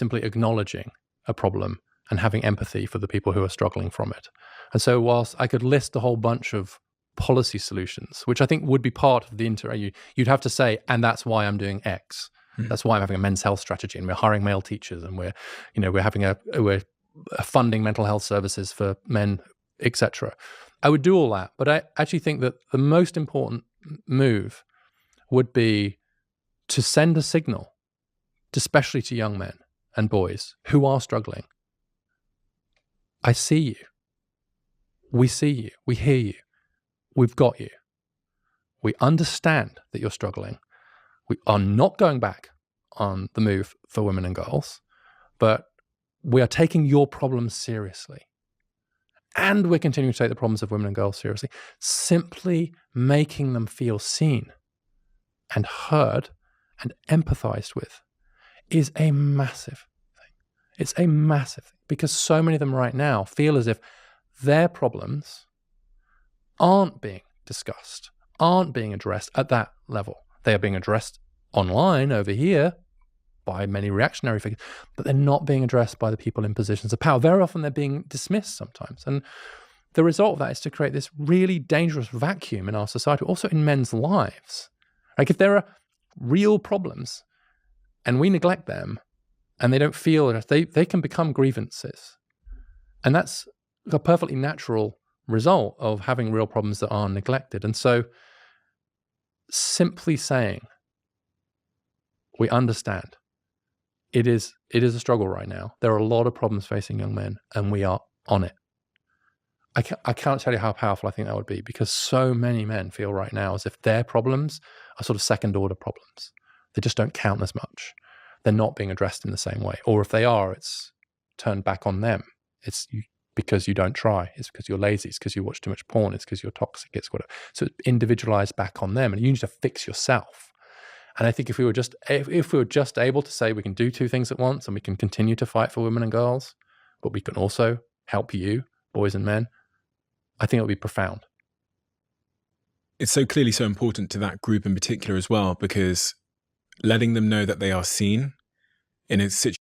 simply acknowledging a problem and having empathy for the people who are struggling from it. And so whilst I could list a whole bunch of policy solutions, which I think would be part of the you'd have to say, and that's why I'm doing X. That's why I'm having a men's health strategy, and we're hiring male teachers, and we're funding mental health services for men, etc. I would do all that, but I actually think that the most important move would be to send a signal, especially to young men and boys who are struggling. I see you. We see you. We hear you. We've got you. We understand that you're struggling. We are not going back on the move for women and girls, but we are taking your problems seriously. And we're continuing to take the problems of women and girls seriously. Simply making them feel seen and heard and empathized with is a massive thing. It's a massive thing because so many of them right now feel as if their problems aren't being discussed, aren't being addressed at that level. They are being addressed online over here by many reactionary figures, but they're not being addressed by the people in positions of power. Very often they're being dismissed sometimes. And the result of that is to create this really dangerous vacuum in our society, also in men's lives. Like if there are real problems and we neglect them and they don't feel it, they can become grievances. And that's a perfectly natural result of having real problems that are neglected. And so simply saying, we understand, it is a struggle right now. There are a lot of problems facing young men and we are on it. I can't tell you how powerful I think that would be because so many men feel right now as if their problems are sort of second order problems. They just don't count as much. They're not being addressed in the same way. Or if they are, it's turned back on them. It's because you don't try. It's because you're lazy. It's because you watch too much porn. It's because you're toxic. It's whatever. So it's individualized back on them and you need to fix yourself. And I think if we were just able to say we can do two things at once and we can continue to fight for women and girls, but we can also help you, boys and men, I think it would be profound. It's so clearly so important to that group in particular as well, because letting them know that they are seen in a situation